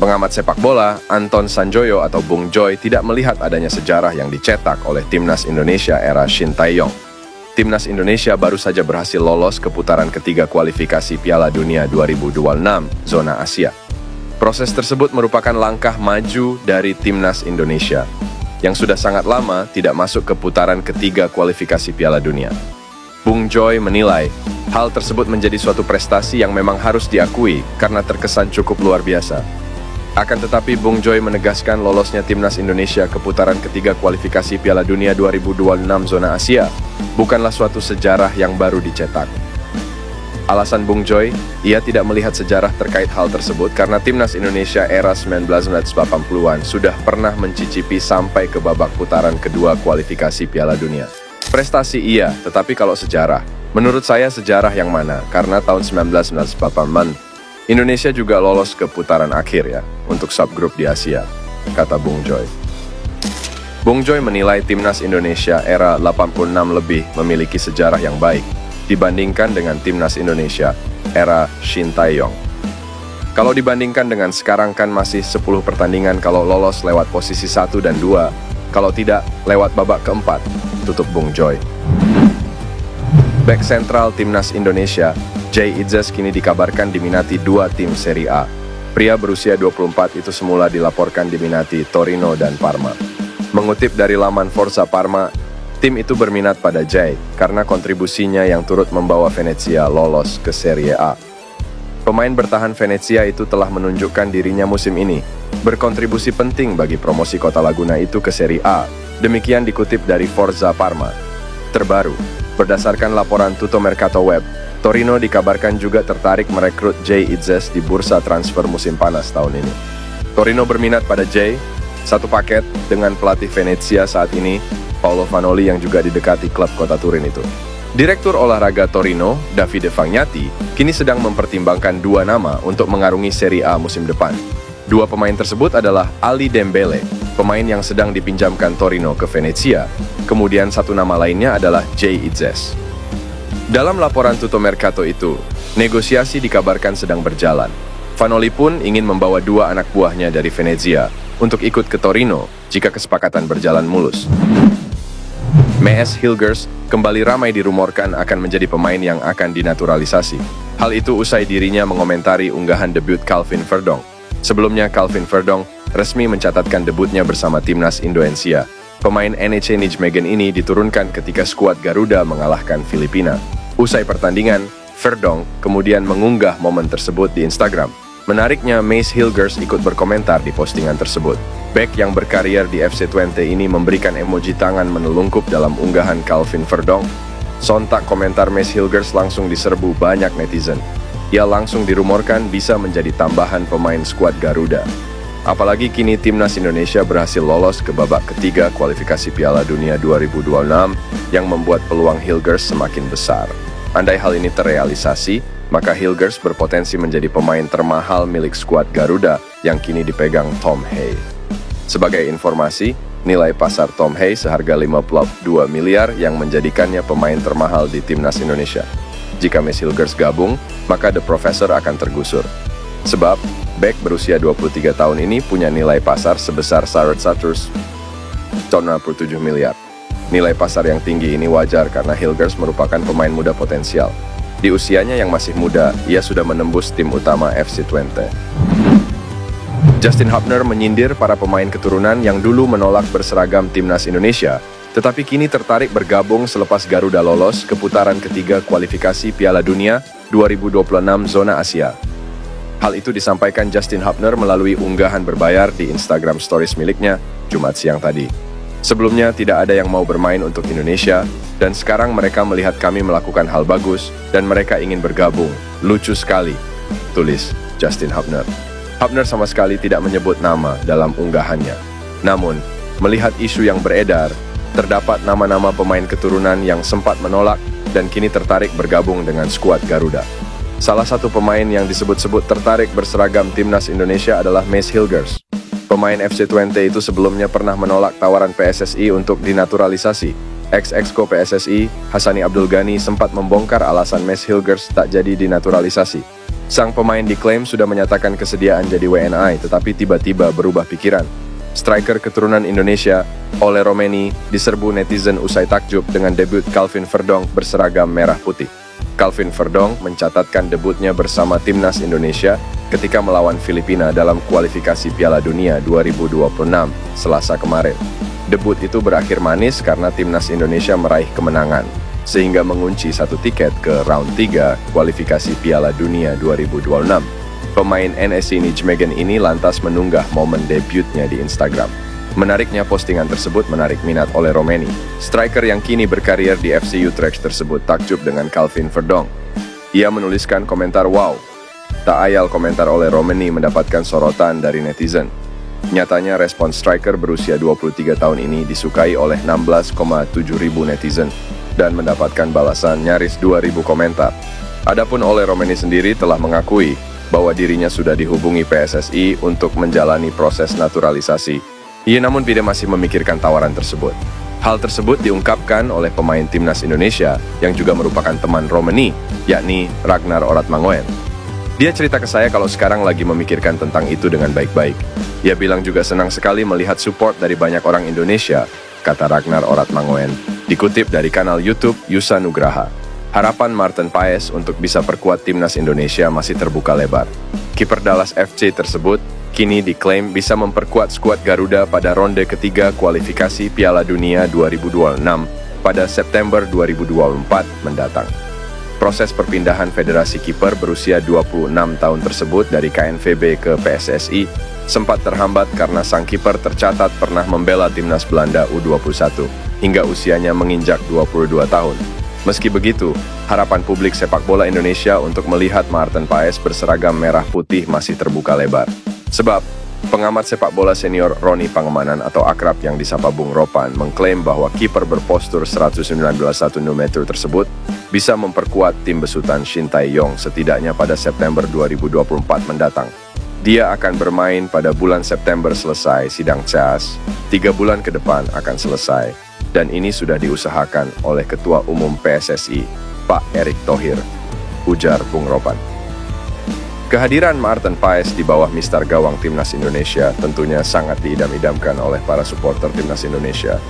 Pengamat sepak bola, Anton Sanjoyo atau Bung Joy tidak melihat adanya sejarah yang dicetak oleh Timnas Indonesia era Shin Tae-yong. Timnas Indonesia baru saja berhasil lolos ke putaran ketiga kualifikasi Piala Dunia 2026 zona Asia. Proses tersebut merupakan langkah maju dari Timnas Indonesia yang sudah sangat lama tidak masuk ke putaran ketiga kualifikasi Piala Dunia. Bung Joy menilai hal tersebut menjadi suatu prestasi yang memang harus diakui karena terkesan cukup luar biasa. Akan tetapi Bung Joy menegaskan lolosnya Timnas Indonesia ke putaran ketiga kualifikasi Piala Dunia 2026 zona Asia bukanlah suatu sejarah yang baru dicetak. Alasan Bung Joy, ia tidak melihat sejarah terkait hal tersebut karena Timnas Indonesia era 1980-an sudah pernah mencicipi sampai ke babak putaran kedua kualifikasi Piala Dunia. Prestasi iya, tetapi kalau sejarah, menurut saya sejarah yang mana? Karena tahun 1998 Indonesia juga lolos ke putaran akhir ya, untuk subgrup di Asia, kata Bung Joy. Bung Joy menilai Timnas Indonesia era 86 lebih memiliki sejarah yang baik dibandingkan dengan Timnas Indonesia era Shin Tae-yong. Kalau dibandingkan dengan sekarang kan masih 10 pertandingan kalau lolos lewat posisi 1 dan 2, kalau tidak lewat babak keempat, tutup Bung Joy. Bek sentral Timnas Indonesia, Jay Idzes kini dikabarkan diminati dua tim Serie A. Pria berusia 24 itu semula dilaporkan diminati Torino dan Parma. Mengutip dari laman Forza Parma, tim itu berminat pada Jay karena kontribusinya yang turut membawa Venezia lolos ke Serie A. Pemain bertahan Venezia itu telah menunjukkan dirinya musim ini, berkontribusi penting bagi promosi Kota Laguna itu ke Serie A. Demikian dikutip dari Forza Parma. Terbaru, berdasarkan laporan Tutto Mercato Web, Torino dikabarkan juga tertarik merekrut Jay Idzes di bursa transfer musim panas tahun ini. Torino berminat pada Jay, satu paket dengan pelatih Venezia saat ini, Paolo Vanoli yang juga didekati klub kota Turin itu. Direktur olahraga Torino, Davide Fagnati, kini sedang mempertimbangkan dua nama untuk mengarungi Serie A musim depan. Dua pemain tersebut adalah Ali Dembele, pemain yang sedang dipinjamkan Torino ke Venezia, kemudian satu nama lainnya adalah Jay Idzes. Dalam laporan Tutto Mercato itu, negosiasi dikabarkan sedang berjalan. Vanoli pun ingin membawa dua anak buahnya dari Venezia untuk ikut ke Torino jika kesepakatan berjalan mulus. Maes Hilgers kembali ramai dirumorkan akan menjadi pemain yang akan dinaturalisasi. Hal itu usai dirinya mengomentari unggahan debut Calvin Verdong. Sebelumnya Calvin Verdong resmi mencatatkan debutnya bersama Timnas Indonesia. Pemain NEC Nijmegen ini diturunkan ketika skuad Garuda mengalahkan Filipina. Usai pertandingan, Verdong kemudian mengunggah momen tersebut di Instagram. Menariknya, Maes Hilgers ikut berkomentar di postingan tersebut. Bek yang berkarier di FC Twente ini memberikan emoji tangan menelungkup dalam unggahan Calvin Verdong. Sontak komentar Maes Hilgers langsung diserbu banyak netizen. Ia langsung dirumorkan bisa menjadi tambahan pemain skuad Garuda. Apalagi kini Timnas Indonesia berhasil lolos ke babak ketiga kualifikasi Piala Dunia 2026 yang membuat peluang Hilgers semakin besar. Andai hal ini terrealisasi, maka Hilgers berpotensi menjadi pemain termahal milik skuad Garuda yang kini dipegang Tom Hay. Sebagai informasi, nilai pasar Tom Hay seharga 52 miliar yang menjadikannya pemain termahal di Timnas Indonesia. Jika Maes Hilgers gabung, maka The Professor akan tergusur. Sebab, bek berusia 23 tahun ini punya nilai pasar sebesar 167 miliar. Nilai pasar yang tinggi ini wajar karena Hilgers merupakan pemain muda potensial. Di usianya yang masih muda, ia sudah menembus tim utama FC Twente. Justin Hubner menyindir para pemain keturunan yang dulu menolak berseragam Timnas Indonesia, tetapi kini tertarik bergabung selepas Garuda lolos ke putaran ketiga kualifikasi Piala Dunia 2026 zona Asia. Hal itu disampaikan Justin Hubner melalui unggahan berbayar di Instagram Stories miliknya Jumat siang tadi. Sebelumnya tidak ada yang mau bermain untuk Indonesia, dan sekarang mereka melihat kami melakukan hal bagus, dan mereka ingin bergabung. Lucu sekali, tulis Justin Hubner. Hubner sama sekali tidak menyebut nama dalam unggahannya. Namun, melihat isu yang beredar, terdapat nama-nama pemain keturunan yang sempat menolak dan kini tertarik bergabung dengan skuad Garuda. Salah satu pemain yang disebut-sebut tertarik berseragam Timnas Indonesia adalah Maes Hilgers. Pemain FC Twente itu sebelumnya pernah menolak tawaran PSSI untuk dinaturalisasi. Ex-exco PSSI, Hassani Abdul Ghani sempat membongkar alasan Maes Hilgers tak jadi dinaturalisasi. Sang pemain diklaim sudah menyatakan kesediaan jadi WNI, tetapi tiba-tiba berubah pikiran. Striker keturunan Indonesia, Ole Romeni, diserbu netizen usai takjub dengan debut Calvin Verdong berseragam merah putih. Calvin Verdong mencatatkan debutnya bersama timnas Indonesia ketika melawan Filipina dalam kualifikasi Piala Dunia 2026 Selasa kemarin. Debut itu berakhir manis karena timnas Indonesia meraih kemenangan, sehingga mengunci satu tiket ke round 3 kualifikasi Piala Dunia 2026. Pemain NSC Nijmegen ini lantas menunggah momen debutnya di Instagram. Menariknya, postingan tersebut menarik minat oleh Romeni. Striker yang kini berkarir di FC Utrecht tersebut takjub dengan Calvin Verdong. Ia menuliskan komentar "Wow". Tak ayal komentar oleh Romeni mendapatkan sorotan dari netizen. Nyatanya respon striker berusia 23 tahun ini disukai oleh 16,7 ribu netizen dan mendapatkan balasan nyaris 2.000 komentar. Adapun Ole Romeni sendiri telah mengakui bahwa dirinya sudah dihubungi PSSI untuk menjalani proses naturalisasi. Ia namun tidak masih memikirkan tawaran tersebut. Hal tersebut diungkapkan oleh pemain timnas Indonesia yang juga merupakan teman Romeni, yakni Ragnar Oratmangoen. Dia cerita ke saya kalau sekarang lagi memikirkan tentang itu dengan baik-baik. Ia bilang juga senang sekali melihat support dari banyak orang Indonesia, kata Ragnar Oratmangoen, dikutip dari kanal YouTube Yusa Nugraha. Harapan Maarten Paes untuk bisa perkuat timnas Indonesia masih terbuka lebar. Kiper Dallas FC tersebut kini diklaim bisa memperkuat skuad Garuda pada ronde ketiga kualifikasi Piala Dunia 2026 pada September 2024 mendatang. Proses perpindahan federasi kiper berusia 26 tahun tersebut dari KNVB ke PSSI sempat terhambat karena sang kiper tercatat pernah membela timnas Belanda U21 hingga usianya menginjak 22 tahun. Meski begitu, harapan publik sepak bola Indonesia untuk melihat Maarten Paes berseragam merah putih masih terbuka lebar. Sebab, pengamat sepak bola senior Roni Pangemanan atau akrab yang disapa Bung Ropan mengklaim bahwa kiper berpostur 119 cm tersebut bisa memperkuat tim besutan Shin Tae-yong setidaknya pada September 2024 mendatang. Dia akan bermain pada bulan September selesai sidang CAS, 3 bulan ke depan akan selesai. Dan ini sudah diusahakan oleh Ketua Umum PSSI, Pak Erick Thohir, ujar Bung Ropan. Kehadiran Maarten Paes di bawah mistar gawang timnas Indonesia tentunya sangat diidam-idamkan oleh para supporter timnas Indonesia.